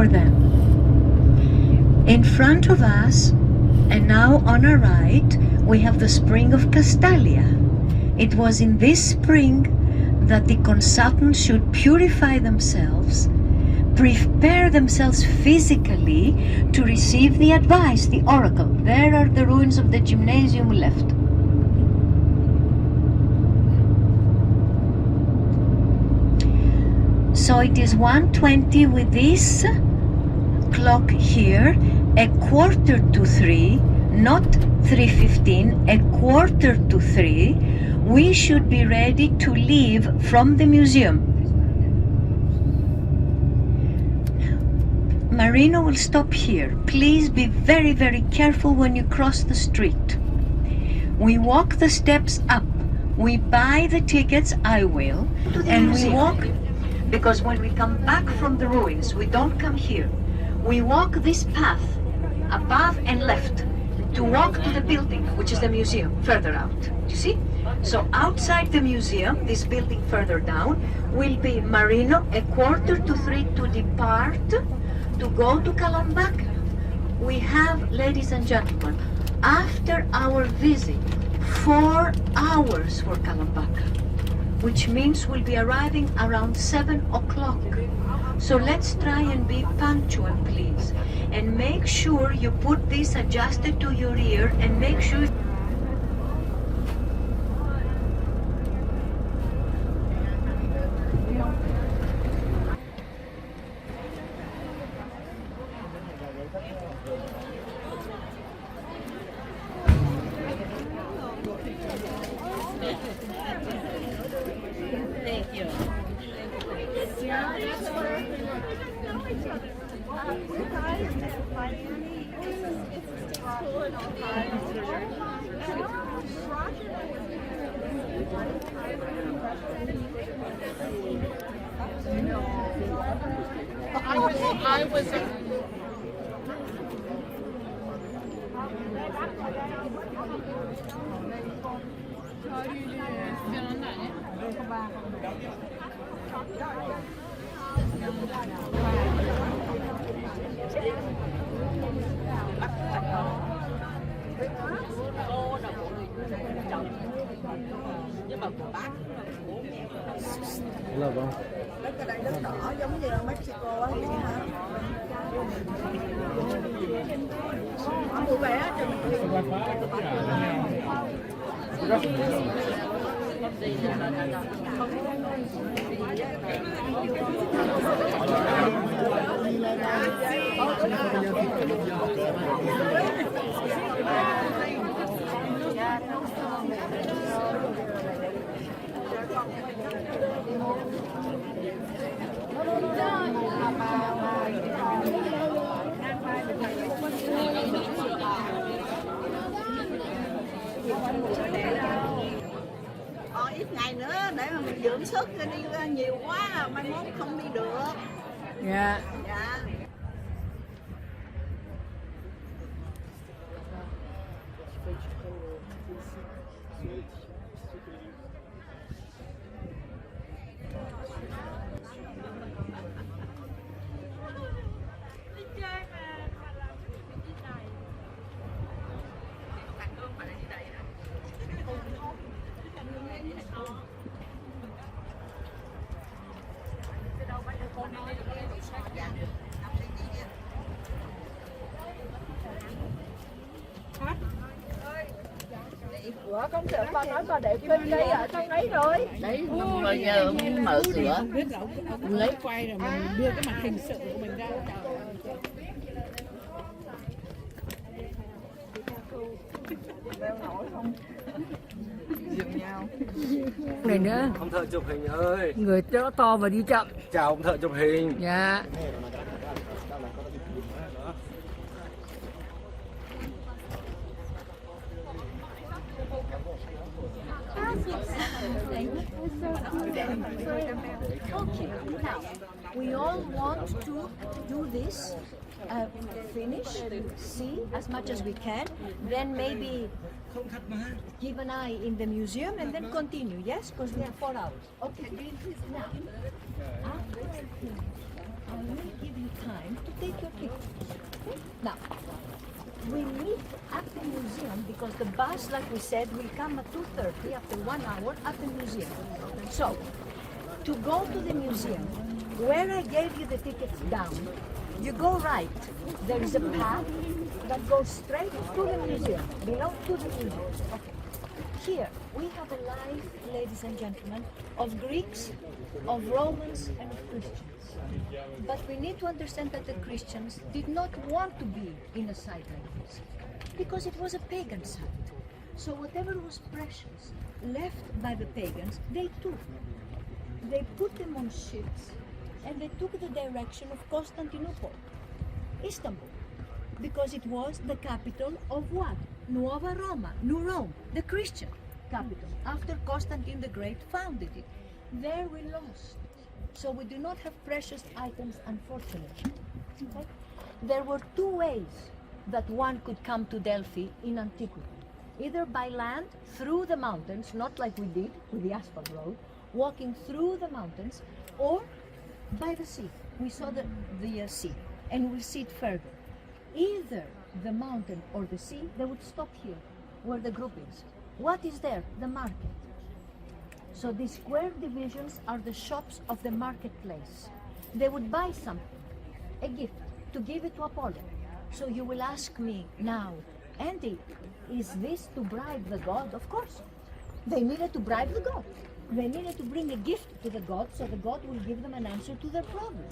for them. In front of us, and now on our right, we have the spring of Castalia. It was in this spring that the consultants should purify themselves, prepare themselves physically to receive the advice, the oracle. There are the ruins of the gymnasium left. So it is 1:20 with this clock here, 2:45, not 3:15, 2:45, we should be ready to leave from the museum. Marino will stop here. Please be very, very careful when you cross the street. We walk the steps up. We buy the tickets, I will, and we walk, because when we come back from the ruins, we don't come here. We walk this path, above and left, to walk to the building, which is the museum, further out. You see? So outside the museum, this building further down, will be Marino, 2:45 to depart, to go to Kalambaka. We have, ladies and gentlemen, after our visit, 4 hours for Kalambaka, which means we'll be arriving around 7 o'clock. So let's try and be punctual, please. And make sure you put this adjusted to your ear, and make sure I was Là không? Đất ở đây đất đỏ giống như ở Mexico á, vậy hả? Ở vui vẻ cho ít ngày nữa để mà mình dưỡng sức, đi nhiều quá mai mốt không đi được. dạ. Dạ. Ủa, con sợ con nói con để Delphi đây ở trong đấy rồi. Đấy, bây giờ ông mở cửa. Không biết là ông lấy quay rồi mình đưa cái mặt hình sự của mình ra. Này nữa. Ông thợ chụp hình ơi. Người đỡ to và đi chậm. Chào ông thợ chụp hình. Dạ. Okay, now we all want to do this, finish, see as much as we can, then maybe give an eye in the museum and then continue, yes? Because we have 4 hours. Okay, now. will give you time to take your pictures. Okay? Now, we meet at the museum because the bus, like we said, will come at 2:30 after 1 hour at the museum. So, to go to the museum, where I gave you the tickets down, you go right. There is a path that goes straight to the museum, below to the museum. Okay. Here, we have a life, ladies and gentlemen, of Greeks, of Romans, and of Christians. But we need to understand that the Christians did not want to be in a site like this, because it was a pagan site. So whatever was precious left by the pagans, they took. They put them on ships, and they took the direction of Constantinople, Istanbul, because it was the capital of what? Nuova Roma, New Rome, the Christian capital, after Constantine the Great founded it. There we lost. So we do not have precious items, unfortunately. Okay? There were two ways that one could come to Delphi in antiquity. Either by land, through the mountains, not like we did with the asphalt road, walking through the mountains, or by the sea. We saw the sea, and we'll see it further. Either the mountain or the sea, they would stop here, where the group is. What is there? The market. So these square divisions are the shops of the marketplace. They would buy something, a gift, to give it to Apollo. So you will ask me now, Andy, is this to bribe the god? Of course. They needed to bribe the god. They needed to bring a gift to the god, so the god will give them an answer to their problem.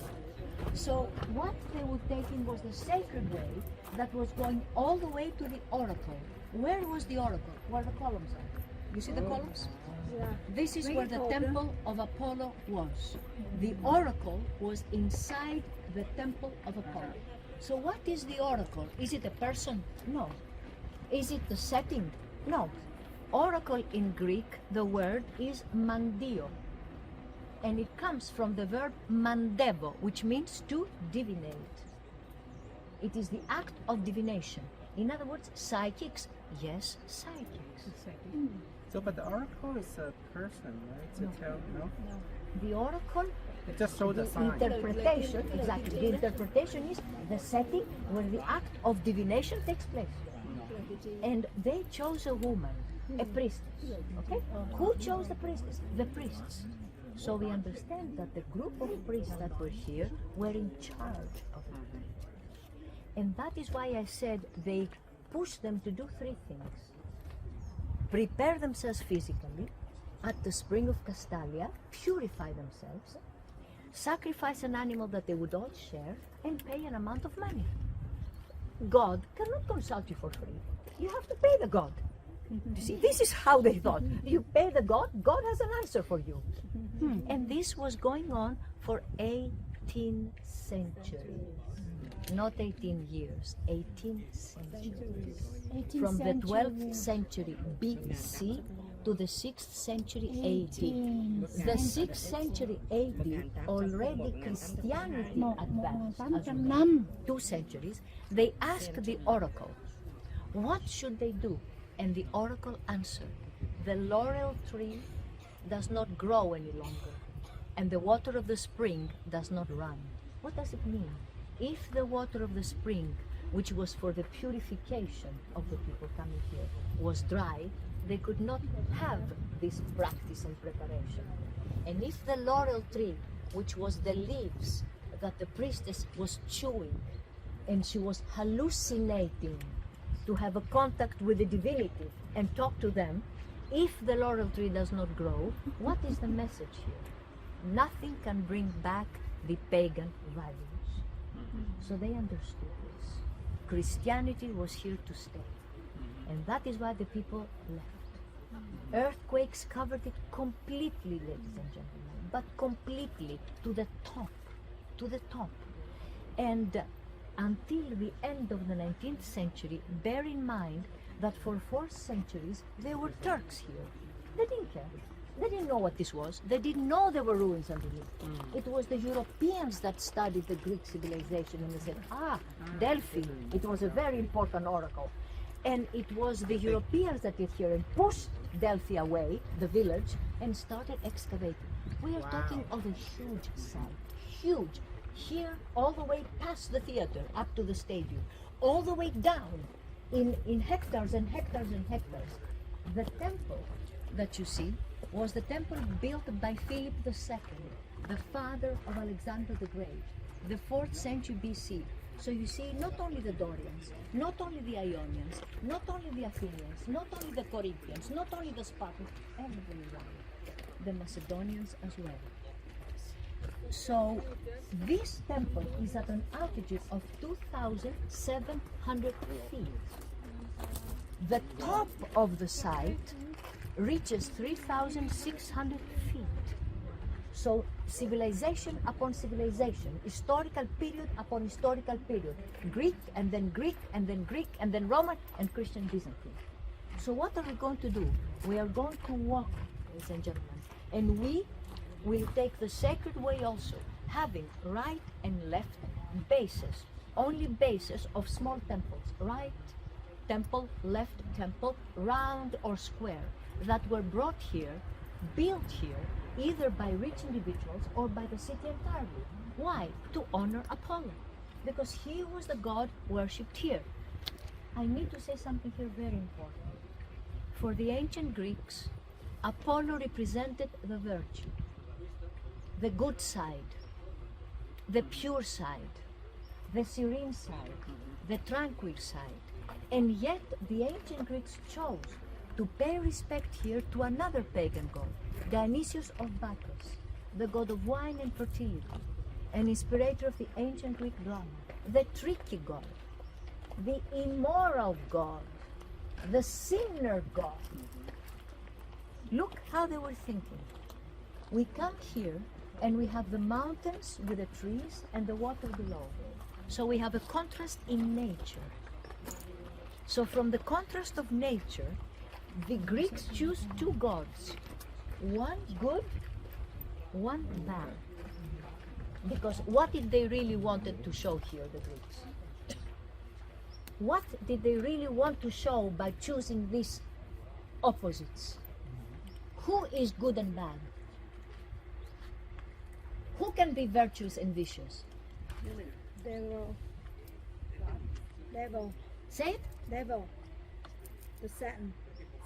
So what they were taking was the sacred way that was going all the way to the oracle. Where was the oracle? Where the columns are. You see the columns? Yeah. This is where the temple of Apollo was. The oracle was inside the temple of Apollo. So what is the oracle? Is it a person? No. Is it the setting? No. Oracle in Greek, the word is mandio. And it comes from the verb mandevo, which means to divinate. It is the act of divination. In other words, psychics. Yes, psychics. So, but the oracle is a person, right? To tell, no? The oracle, It just shows the the sign. interpretation, exactly. The interpretation is the setting where the act of divination takes place. And they chose a woman, a priestess. Okay? Who chose the priestess? The priests. So we understand that the group of priests that were here were in charge of it. And that is why I said they pushed them to do three things. Prepare themselves physically at the spring of Castalia, purify themselves, sacrifice an animal that they would all share, and pay an amount of money. God cannot consult you for free. You have to pay the God. You see, this is how they thought. You pay the God, God has an answer for you. And this was going on for 18 centuries. Not 18 years, 18 centuries. From the 12th century BC to the 6th century AD. The 6th century AD, already Christianity advanced. As well. 2 centuries, they asked the oracle, what should they do? And the oracle answered, the laurel tree does not grow any longer, and the water of the spring does not run. What does it mean? If the water of the spring, which was for the purification of the people coming here, was dry, they could not have this practice and preparation. And if the laurel tree, which was the leaves that the priestess was chewing, and she was hallucinating to have a contact with the divinity and talk to them, if the laurel tree does not grow, what is the message here? Nothing can bring back the pagan values. So they understood this. Christianity was here to stay. And that is why the people left. Earthquakes covered it completely, ladies and gentlemen, but completely to the top, to the top. And until the end of the 19th century, bear in mind that for 4 centuries there were Turks here. They didn't care. They didn't know what this was. They didn't know there were ruins underneath. It was the Europeans that studied the Greek civilization and they said, Delphi, it was a very important oracle. And it was the Europeans that did here and pushed Delphi away, the village, and started excavating. We are talking of a huge site, huge, here all the way past the theater up to the stadium, all the way down in hectares and hectares and hectares. The temple that you see was the temple built by Philip II, the father of Alexander the Great, the 4th century BC. So you see, not only the Dorians, not only the Ionians, not only the Athenians, not only the Corinthians, not only the Spartans, everyone, the Macedonians as well. So this temple is at an altitude of 2,700 feet. The top of the site reaches 3,600 feet. So civilization upon civilization, historical period upon historical period, Greek and then Greek and then Greek and then Roman and Christian Byzantine. So what are we going to do? We are going to walk, ladies and gentlemen, and we will take the sacred way also, having right and left bases, only bases of small temples, right temple, left temple, round or square, that were brought here, built here, either by rich individuals or by the city entirely. Why? To honor Apollo, because he was the god worshipped here. I need to say something here very important. For the ancient Greeks, Apollo represented the virtue, the good side, the pure side, the serene side, the tranquil side. And yet the ancient Greeks chose to pay respect here to another pagan god, Dionysius of Bacchus, the god of wine and fertility, an inspirator of the ancient Greek drama, the tricky god, the immoral god, the sinner god. Look how they were thinking. We come here and we have the mountains with the trees and the water below. So we have a contrast in nature. So from the contrast of nature, the Greeks choose two gods, one good, one bad. Because what did they really wanted to show here, the Greeks? What did they really want to show by choosing these opposites? Who is good and bad? Who can be virtuous and vicious? Devil. Devil. Say it. Devil. The Satan.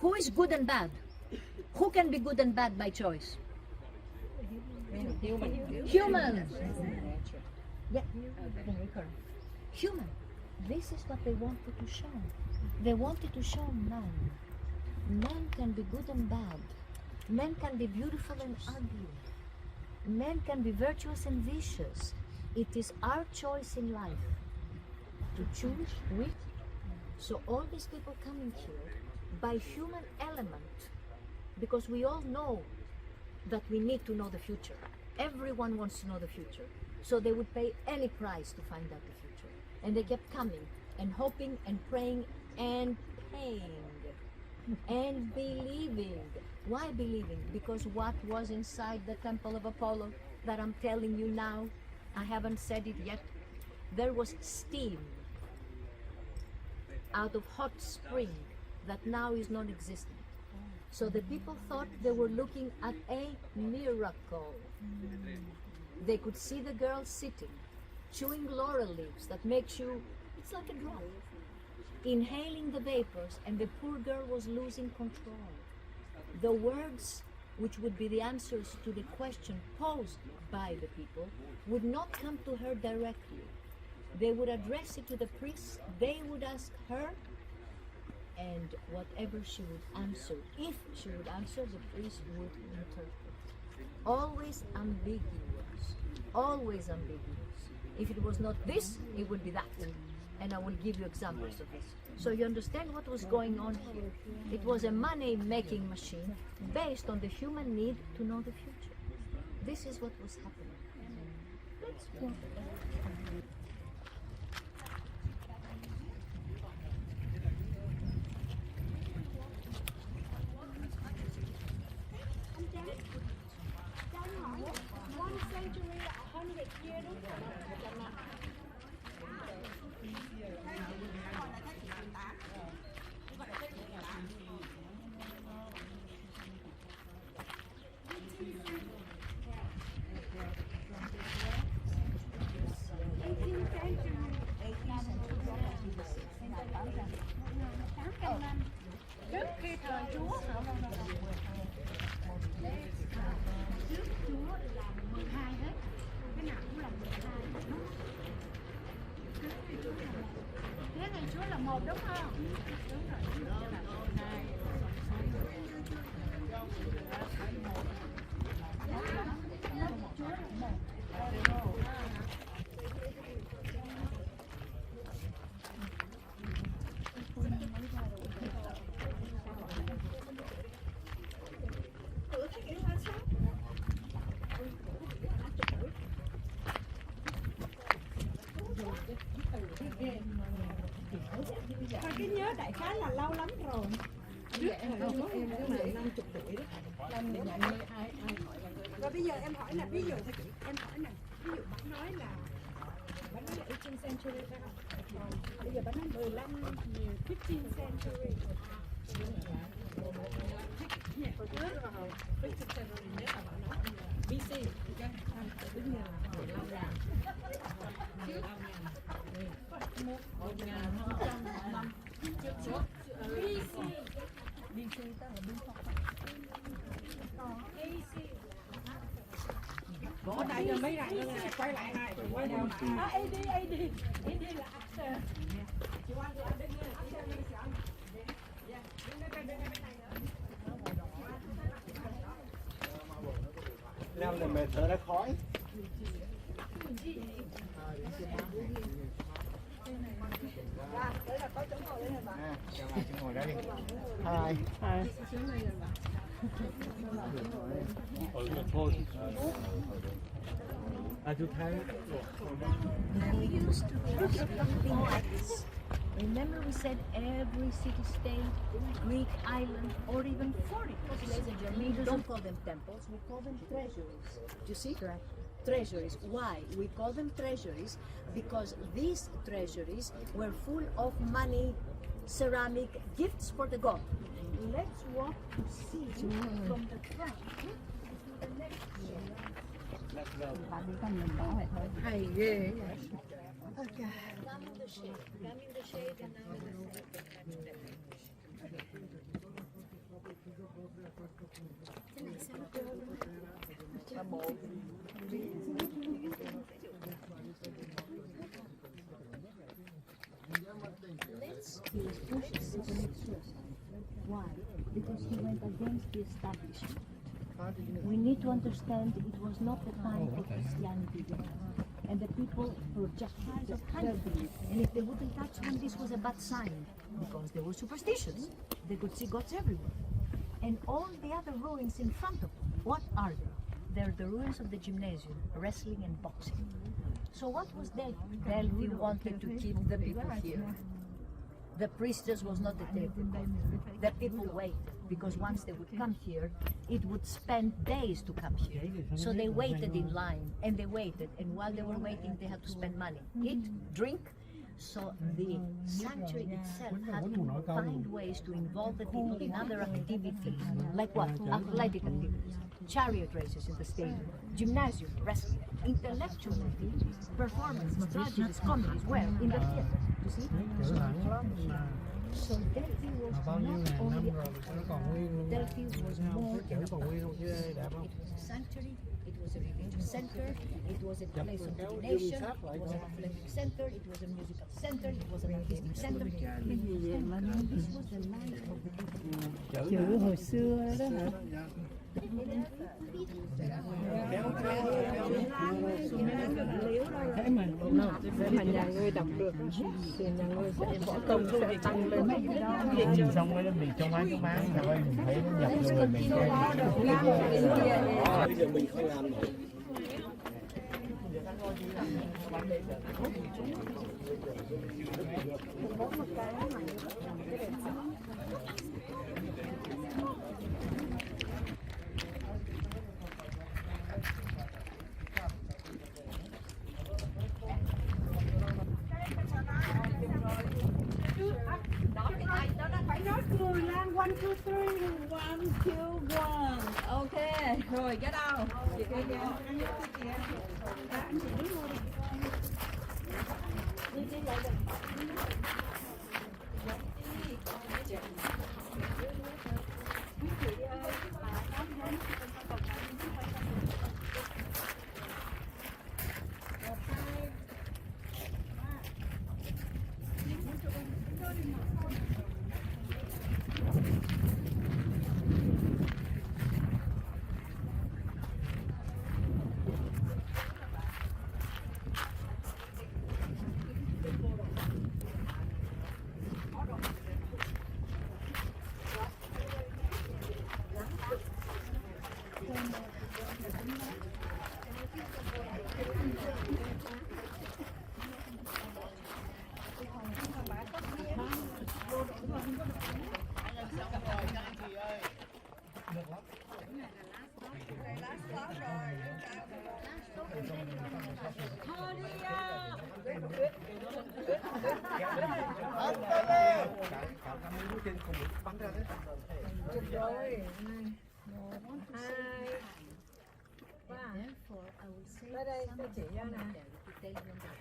Who is good and bad? Who can be good and bad by choice? Human. Yeah. Human. This is what they wanted to show. They wanted to show man. Man can be good and bad. Man can be beautiful and ugly. Man can be virtuous and vicious. It is our choice in life to choose which. So all these people coming here by human element, because we all know that we need to know the future. Everyone wants to know the future. So they would pay any price to find out the future. And they kept coming and hoping and praying and paying and believing. Why believing? Because what was inside the temple of Apollo that I'm telling you now, I haven't said it yet, there was steam out of hot spring that now is non-existent. So the people thought they were looking at a miracle. They could see the girl sitting, chewing laurel leaves that makes you, it's like a drop, inhaling the vapors, and the poor girl was losing control. The words which would be the answers to the question posed by the people would not come to her directly. They would address it to the priests, they would ask her, and whatever she would answer, if she would answer, the priest would interpret. Always ambiguous, always ambiguous. If it was not this, it would be that. And I will give you examples of this. So you understand what was going on here. It was a money-making machine based on the human need to know the future. This is what was happening. Let's go. canh năm trước khi thời Chúa. Trước Chúa là 12 hết, cái nào cũng là 12. Thế ngày Chúa là 1 đúng không? Đúng rồi, Chúa là 12. Chúa là 1. Mà cái nhớ đại khái là lâu lắm rồi. Trước thời Chúa em là 50 tuổi đó. Và bây giờ em hỏi là ví dụ em hỏi nè, ví dụ bạn nói là 18th century phải không? Bây giờ bạn nói 15th century. BC, tất nhiên là 15 ngàn. Trước 1.500 năm trước Chúa. BC. BC tức là Binh Pháp. BC. Gõ tay cho mấy này nữa, quay lại này, quay đầu lại. AD là after. Chị Oanh đứng đây, after đi sao? Dạ, đứng đây này nữa. Nam này mệt thở ra khói. Chào bạn, chị ngồi đó đi. Hi. Thôi. Chú thấy. We used to do something like this. Remember we said every city-state, Greek island, or even foreign places. We don't call them temples, we call them treasuries. Do you see? Correct. Treasuries. Why? We call them treasuries because these treasuries were full of money, ceramic, gifts for the god. Let's walk to see from the front to the next Hay ghê. Come in the shade. Come in the shade and now in the Why? Because he went against the establishment. We need to understand it was not the time for Christianity yet. And the people were just hungry. And if they wouldn't touch them, this was a bad sign. Because they were superstitious. They could see gods everywhere. And all the other ruins in front of them, what are they? They're the ruins of the gymnasium, wrestling and boxing. So what was Delphi? Delphi wanted to keep the people here. The priestess was not the devil. The people waited, because once they would come here, it would spend days to come here. So they waited in line, and they waited, and while they were waiting, they had to spend money. Eat, drink. So the sanctuary itself had to find ways to involve the people in other activities, like what? Athletic activities, chariot races in the stadium, gymnasium, wrestling, intellectual activities, performances, tragedies, comedies, where? In the theater. You see? So Delphi was not only Delphi was more than a sanctuary, it was a religious center, it was a place of divination, it was an athletic center, it was a musical center, it was an artistic center. This was the life of the people. Chữ hồi xưa đó hả? Thế mà nhà ngươi đọc được thì nhà ngươi sẽ võ công sẽ tăng lên. Xong rồi mình trong bán trời ơi, mình thấy nó nhập rồi mình Bây giờ mình không làm nổi. One, two, three. One, two, one. Ok, rồi cái đâu? Chị cái kia. Anh chị đứng luôn đi. Đi lại đây. Therefore, I will say Đây đây, tôi chỉ cho nè. to tell you that.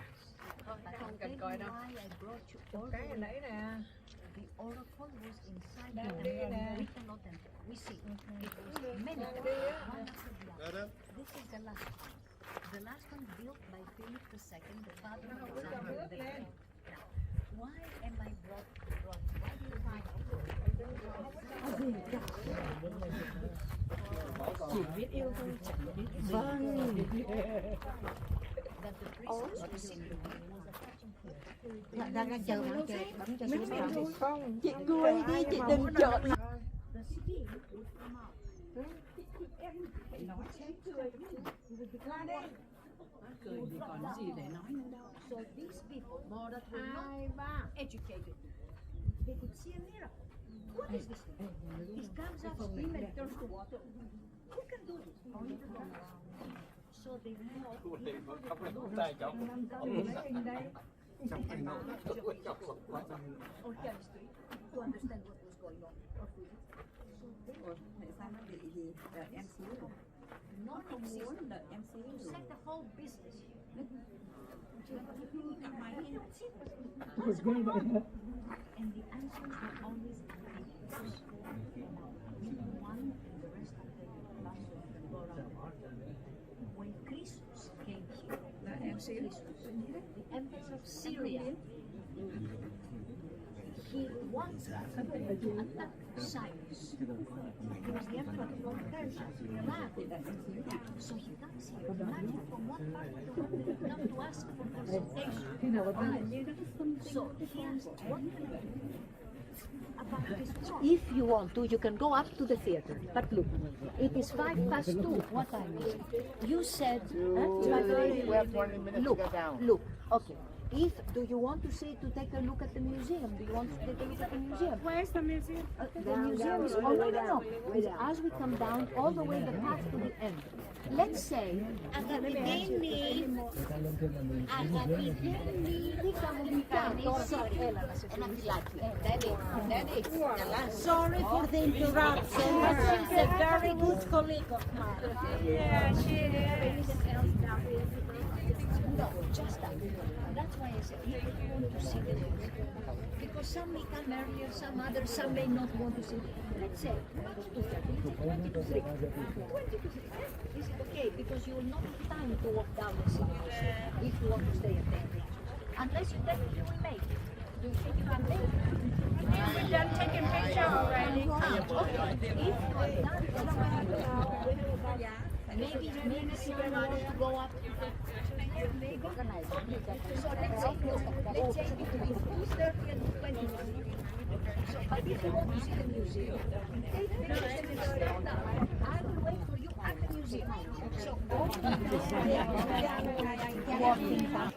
Không cần coi đâu. Why I brought you all Cái hồi nãy nè. the oracle was inside Đang the đi nè. written authentic. We see it was many Đang times. đi á. One after the other. This is the last one. The last one built by Philip II, the father of Alexander the Great. Now, why am I brought? Why do you find Chỉ biết yêu thôi, chẳng biết that the priestess who secretly was attaching her? Đang chờ bạn chờ bấm cho xuống rồi. không. Chị cười đi, chị đừng chọn. The steam would come out. Cười thì còn gì để nói nữa đâu. So these people, that were not educated, they could see a miracle. What is this thing? It comes out steam and turns to water. Who can do this? Only the Lord. So they or chemistry to understand what was going on. Or physics. So they Tại sao nó bị gì? Đợi em xíu rồi. not Không exist muốn đợi em xíu to rồi. set the whole business here. And the answers were always ambiguous. One, the rest of the pastors can go around. When Christus came here, the emperor of Syria, he once attempted to attack Cyrus. He was the emperor of Persia, so he comes here, marching from one part of the world, not to ask for consultation. So he asked, what can I do about this war? If you want to, you can go up to the theater. But look, it is 2:05. What time is it? You said. We have 20 minutes Look, to get down. look. Okay. If do you want to see to take a look at the museum? Do you want to take a look at the museum? Where's the museum? The museum is all no. It's as we come down all the way the path to the end. Let's say Sorry for the interruption, but she's a very good colleague of mine. Yeah, she is. No, just that. That's why I said if you want to see the museum, because some may come earlier, some others, some may not want to see. Let's say 20 to 3. 20 to 3. Is it okay? Because you will not have time to walk down and see the museum if you want to stay at 10. Unless you definitely will make it. Do you think you can make it? We're done taking picture already. Okay. If you are done, maybe someone wants to go up to the organize. So let's say between 2:30 and 20. So but if you want to see the museum, take pictures and stand up. I will wait for you at the museum. So walking back.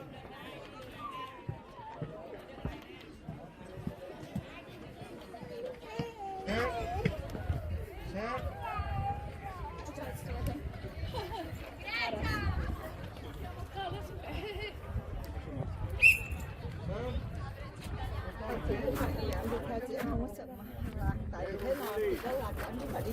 Tại vì thế nào thì đó là cảm thấy phải đi.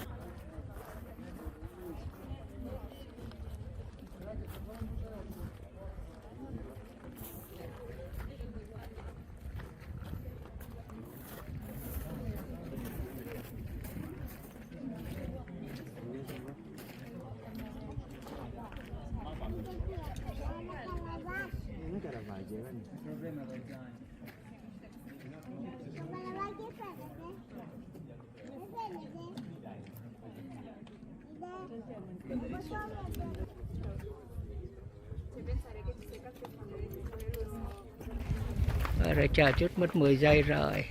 Rồi chờ chút mất 10 giây rồi.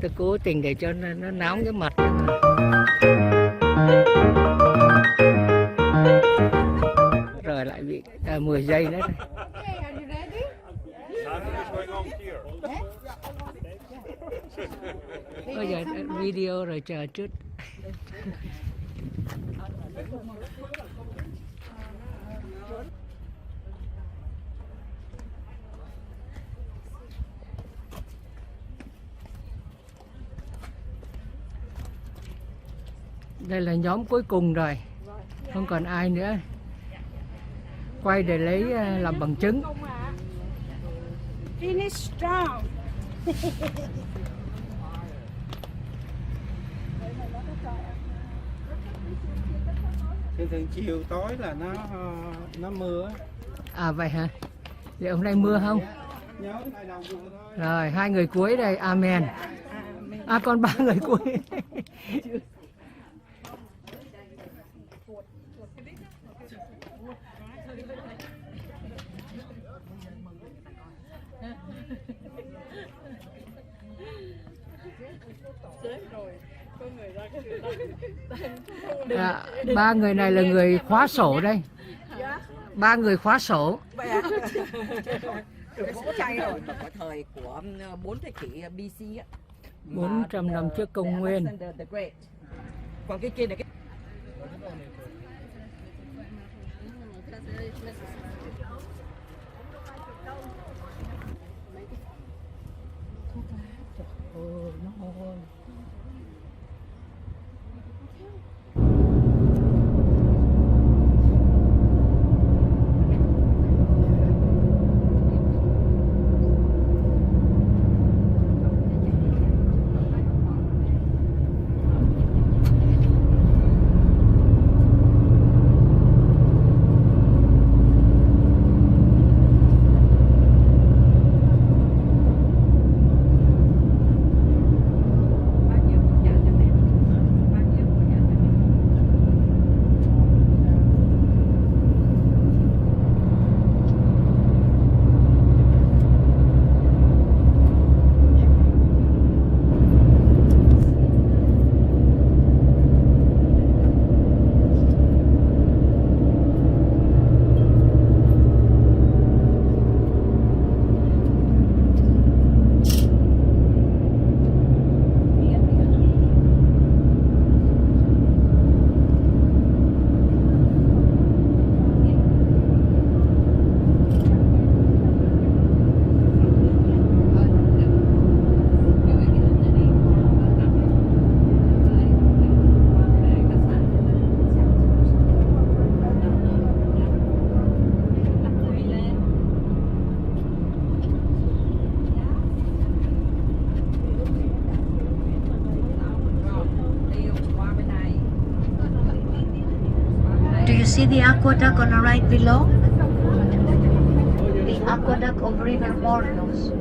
Tôi cố tình để cho nó nóng cái mặt. Rồi lại bị 10 giây nữa. Okay, are you ready? Bây giờ video rồi chờ chút. Đây là nhóm cuối cùng rồi, không còn ai nữa. Quay để lấy làm bằng chứng. Finish strong. Thường chiều tối là nó mưa. À vậy hả? Vậy hôm nay mưa không? Nhớ ngày đầu mùa thôi. Rồi, 2 người cuối đây, amen. À còn 3 người cuối. À, 3 người này là người khóa sổ đây. 3 người khóa sổ. Gỗ chay rồi, mà có thời của 4 thế kỷ BC á. 400 năm trước công nguyên. Còn cái kia là cái See the aqueduct on the right below? The aqueduct of River Bornos.